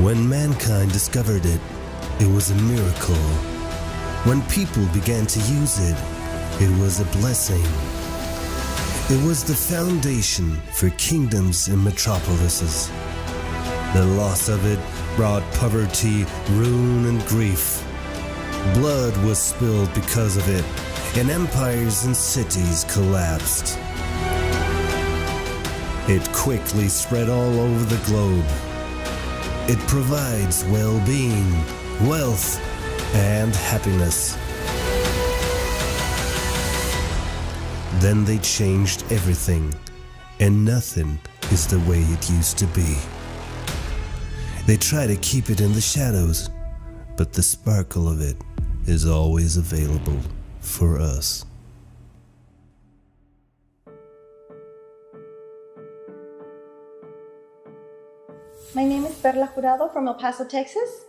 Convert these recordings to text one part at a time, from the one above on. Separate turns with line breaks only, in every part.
When mankind discovered it, it was a miracle. When people began to use it, it was a blessing. It was the foundation for kingdoms and metropolises. The loss of it brought poverty, ruin, and grief. Blood was spilled because of it, and empires and cities collapsed. It quickly spread all over the globe. It provides well-being, wealth, and happiness. Then they changed everything, and nothing is the way it used to be. They try to keep it in the shadows, but the sparkle of it is always available for us.
My name is Perla Jurado from El Paso, Texas.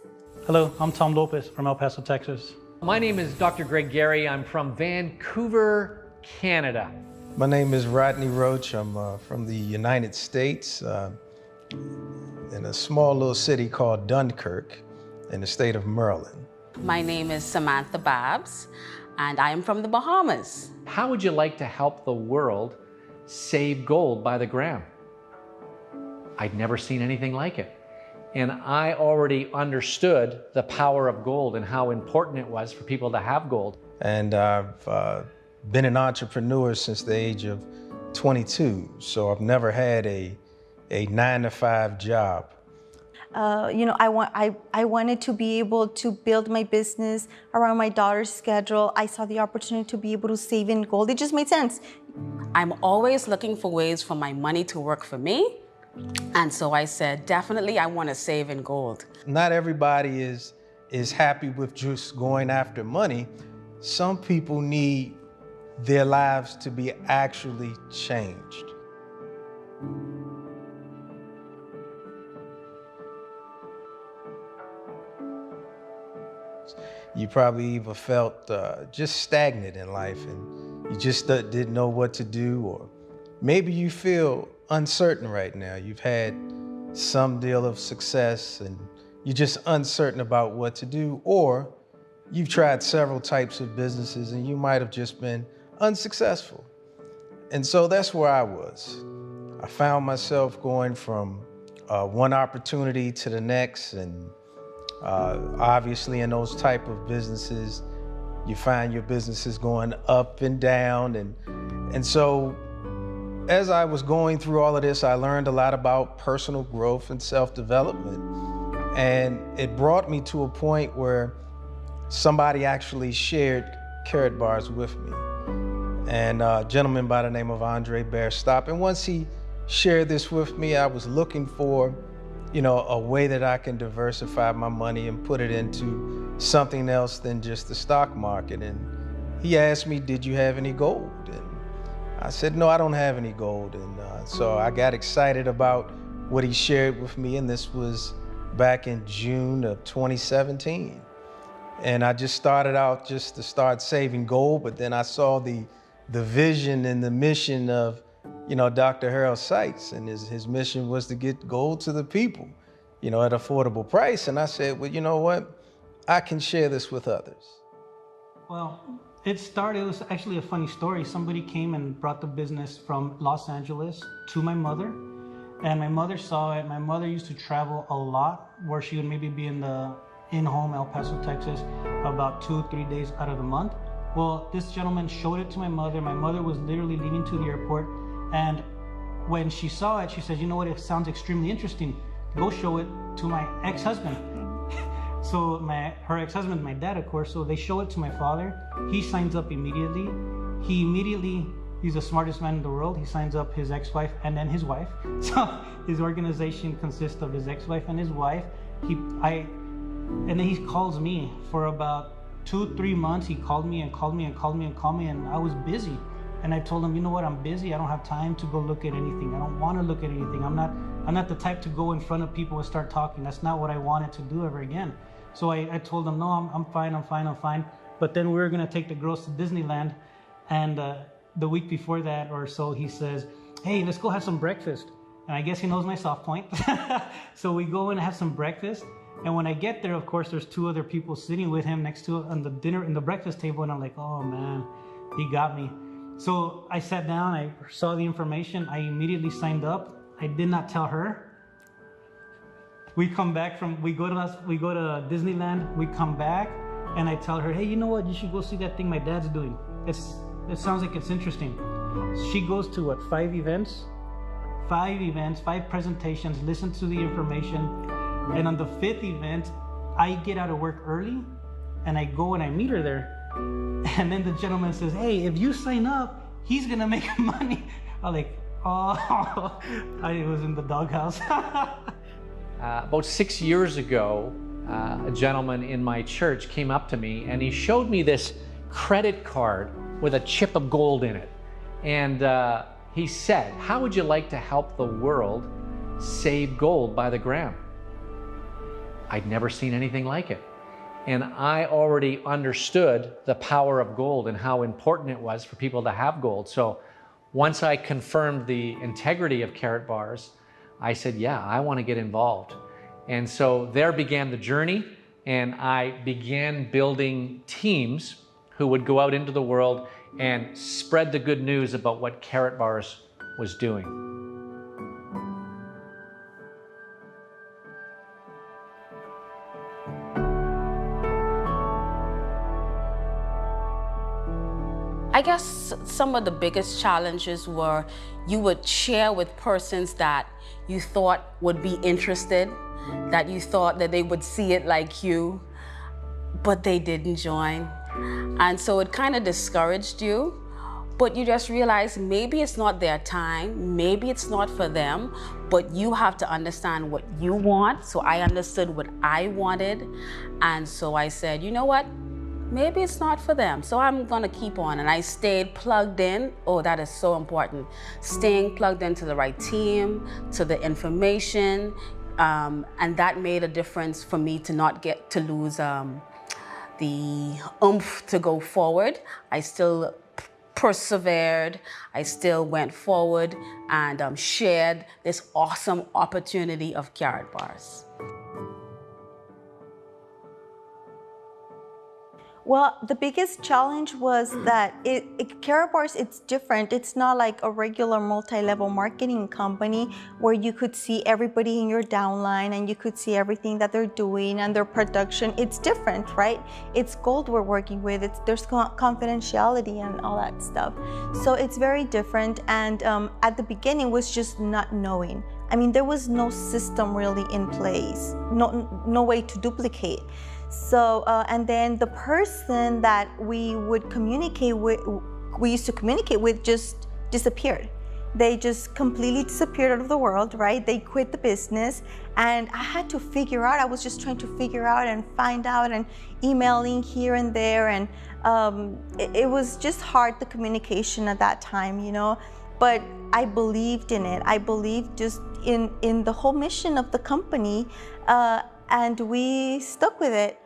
Hello, I'm Tom Lopez from El Paso, Texas.
My name is Dr. Greg Gary. I'm from Vancouver, Canada.
My name is Rodney Roach. I'm from the United States, in a small little city called Dunkirk in the state of Maryland.
My name is Samantha Babs, and I am from the Bahamas.
How would you like to help the world save gold by the gram? I'd never seen anything like it. And I already understood the power of gold and how important it was for people to have gold.
And I've been an entrepreneur since the age of 22, so I've never had a 9-to-5 job.
I wanted to be able to build my business around my daughter's schedule. I saw the opportunity to be able to save in gold. It just made sense.
I'm always looking for ways for my money to work for me. And so I said, definitely I want to save in gold.
Not everybody is happy with just going after money. Some people need their lives to be actually changed. You probably either felt just stagnant in life and you just didn't know what to do, or maybe you feel uncertain right now. You've had some deal of success and you're just uncertain about what to do, or you've tried several types of businesses and you might have just been unsuccessful. And so that's where I was. I found myself going from one opportunity to the next, and obviously in those type of businesses, you find your businesses going up and down. And so as I was going through all of this, I learned a lot about personal growth and self-development. And it brought me to a point where somebody actually shared Karat bars with me. And a gentleman by the name of Andre Bearstop. And once he shared this with me, I was looking for, a way that I can diversify my money and put it into something else than just the stock market. And he asked me, did you have any gold? And I said, no, I don't have any gold. And so I got excited about what he shared with me. And this was back in June of 2017. And I just started out just to start saving gold. But then I saw the vision and the mission of Dr. Harold Sykes, and his mission was to get gold to the people, at affordable price. And I said, well, you know what? I can share this with others.
Well, it was actually a funny story. Somebody came and brought the business from Los Angeles to my mother, and my mother saw it. My mother used to travel a lot, where she would maybe be in home, El Paso, Texas, about 2-3 days out of the month. Well, this gentleman showed it to my mother. My mother was literally leaving to the airport. And when she saw it, she said, you know what, it sounds extremely interesting. Go show it to my ex-husband. So her ex-husband, my dad, of course, so they show it to my father. He signs up immediately. He's the smartest man in the world. He signs up his ex-wife and then his wife. So his organization consists of his ex-wife and his wife. And then he calls me for about 2-3 months. He called me and called me and called me and called me, and I was busy. And I told him, you know what, I'm busy. I don't have time to go look at anything. I don't want to look at anything. I'm not the type to go in front of people and start talking. That's not what I wanted to do ever again. So I told him, no, I'm fine. But then we were going to take the girls to Disneyland. And the week before that or so, he says, hey, let's go have some breakfast. and I guess he knows my soft point. So we go and have some breakfast. And when I get there, of course, there's two other people sitting with him next to on the dinner in the breakfast table, and I'm like, oh man, he got me. So I sat down, I saw the information, I immediately signed up. I did not tell her. We come back we go to Disneyland, we come back, and I tell her, hey, you know what, you should go see that thing my dad's doing. It sounds like it's interesting. She goes to what, 5 events, 5 presentations, listen to the information. And on the 5th event, I get out of work early and I go and I meet her there. And then the gentleman says, hey, if you sign up, he's gonna make money. I'm like, oh, I was in the doghouse.
About 6 years ago, a gentleman in my church came up to me and he showed me this credit card with a chip of gold in it. And he said, how would you like to help the world save gold by the gram? I'd never seen anything like it. And I already understood the power of gold and how important it was for people to have gold. So once I confirmed the integrity of Karat bars, I said, yeah, I want to get involved. And so there began the journey, and I began building teams who would go out into the world and spread the good news about what Karat bars was doing.
I guess some of the biggest challenges were you would share with persons that you thought would be interested, that you thought that they would see it like you, but they didn't join. And so it kind of discouraged you, but you just realized maybe it's not their time, maybe it's not for them, but you have to understand what you want. So I understood what I wanted. And so I said, you know what? Maybe it's not for them, so I'm gonna keep on. And I stayed plugged in. Oh, that is so important. Staying plugged into the right team, to the information, and that made a difference for me to not get to lose the oomph to go forward. I still persevered, I still went forward and shared this awesome opportunity of Karat bars.
Well, the biggest challenge was that Karat bars, it's different. It's not like a regular multi-level marketing company where you could see everybody in your downline and you could see everything that they're doing and their production. It's different, right? It's gold we're working with. There's confidentiality and all that stuff. So it's very different. And at the beginning was just not knowing. I mean, there was no system really in place, no way to duplicate. So, and then the person that we would communicate with, we used to communicate with, just disappeared. They just completely disappeared out of the world, right? They quit the business, and I had to figure out, I was just trying to figure out and find out and emailing here and there, and it was just hard, the communication at that time, you know? But I believed in it. I believed just in the whole mission of the company, and we stuck with it.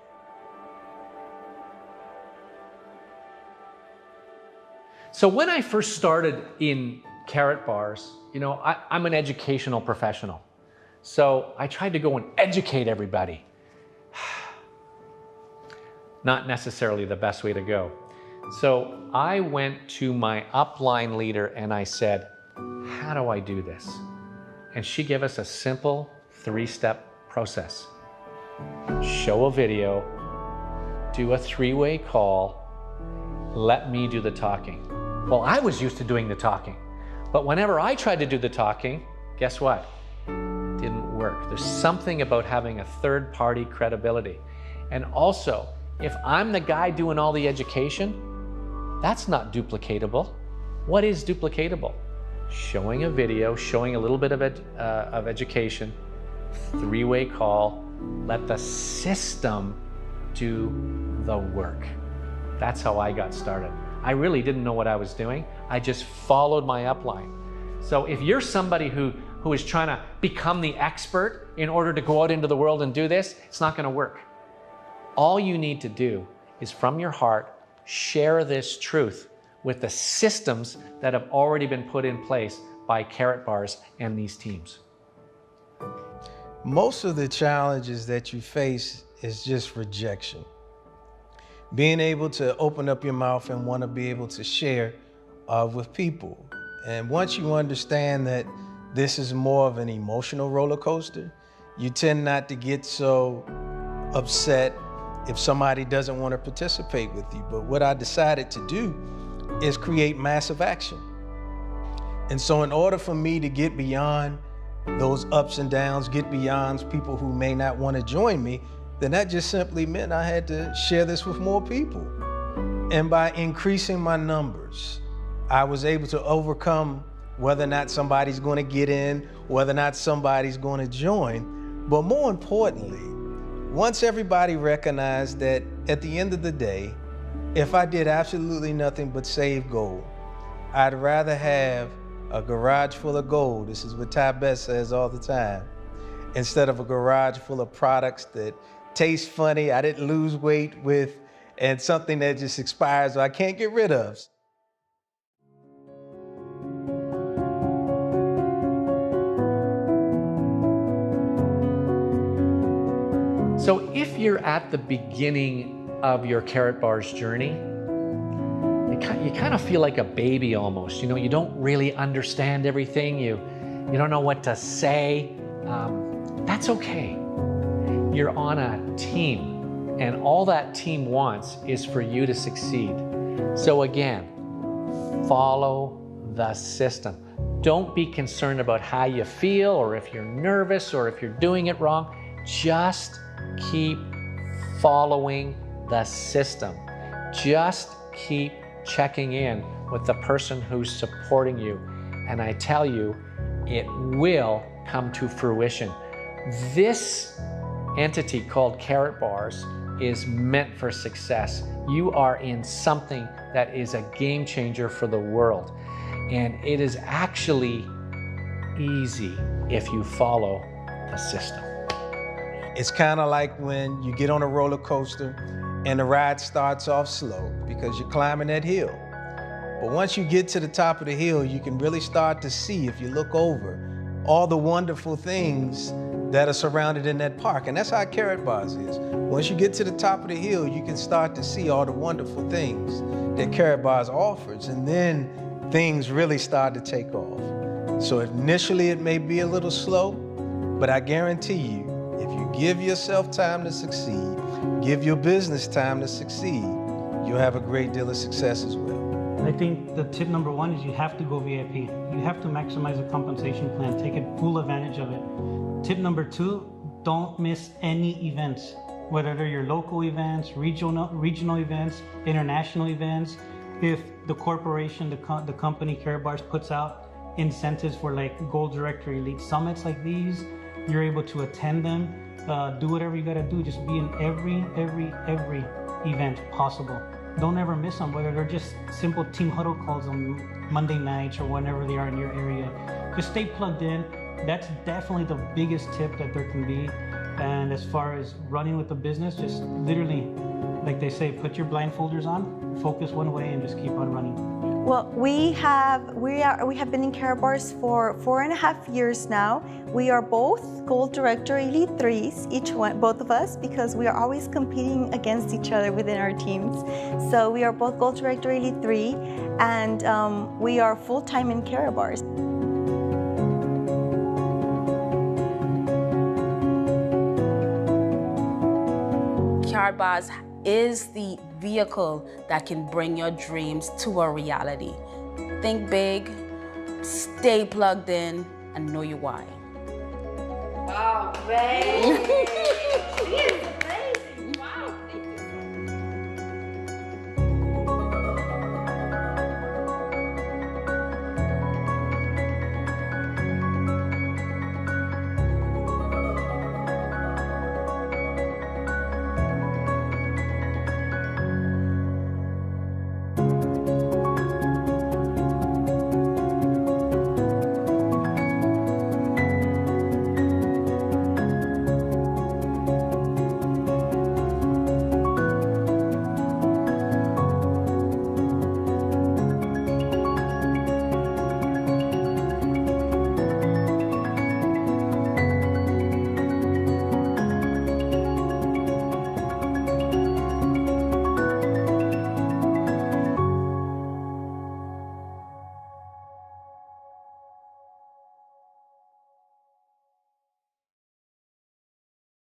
So when I first started in Karat bars, you know, I'm an educational professional. So I tried to go and educate everybody. Not necessarily the best way to go. So I went to my upline leader and I said, how do I do this? And she gave us a simple 3-step process. Show a video, do a 3-way call, let me do the talking. Well, I was used to doing the talking, but whenever I tried to do the talking, guess what? It didn't work. There's something about having a third-party credibility. And also, if I'm the guy doing all the education, that's not duplicatable. What is duplicatable? Showing a video, showing a little bit of education, 3-way call, let the system do the work. That's how I got started. I really didn't know what I was doing. I just followed my upline. So if you're somebody who is trying to become the expert in order to go out into the world and do this, it's not gonna work. All you need to do is from your heart, share this truth with the systems that have already been put in place by Karatbars and these teams?
Most of the challenges that you face is just rejection. Being able to open up your mouth and want to be able to share with people. And once you understand that this is more of an emotional roller coaster, you tend not to get so upset if somebody doesn't want to participate with you. But what I decided to do is create massive action. And so in order for me to get beyond those ups and downs, get beyond people who may not want to join me, then that just simply meant I had to share this with more people. And by increasing my numbers, I was able to overcome whether or not somebody's going to get in, whether or not somebody's going to join. But more importantly, once everybody recognized that at the end of the day, if I did absolutely nothing but save gold, I'd rather have a garage full of gold, this is what Ty Best says all the time, instead of a garage full of products that taste funny, I didn't lose weight with, and something that just expires or I can't get rid of.
So if you're at the beginning of your Karatbars journey, you kind of feel like a baby almost. You know, you don't really understand everything. You don't know what to say. That's okay. You're on a team, and all that team wants is for you to succeed. So again, follow the system. Don't be concerned about how you feel or if you're nervous or if you're doing it wrong. Just keep following the system. Just keep checking in with the person who's supporting you. And I tell you, it will come to fruition. This entity called Karatbars is meant for success. You are in something that is a game changer for the world. And it is actually easy if you follow the system.
It's kind of like when you get on a roller coaster and the ride starts off slow because you're climbing that hill. But once you get to the top of the hill, you can really start to see, if you look over, all the wonderful things that are surrounded in that park. And that's how Karatbars is. Once you get to the top of the hill, you can start to see all the wonderful things that Karatbars offers. And then things really start to take off. So initially it may be a little slow, but I guarantee you, if you give yourself time to succeed, give your business time to succeed, you'll have a great deal of success as well.
I think the tip number one is you have to go VIP. You have to maximize the compensation plan, take full advantage of it. Tip number two, don't miss any events, whether they're your local events, regional events, international events. If the corporation, the company Karatbars puts out incentives for like Gold Director Elite Summits like these, you're able to attend them, do whatever you gotta do, just be in every event possible. Don't ever miss them, whether they're just simple team huddle calls on Monday nights or whenever they are in your area. Just stay plugged in. That's definitely the biggest tip that there can be. And as far as running with the business, just literally, like they say, put your blindfolders on, focus one way and just keep on running.
Well, we have been in Karatbars for 4.5 years now. We are both Gold Director Elite 3s, both of us, because we are always competing against each other within our teams. So we are both Gold Director Elite 3, and we are full-time in Karatbars.
Karatbars is the vehicle that can bring your dreams to a reality. Think big, stay plugged in, and know your why.
All right.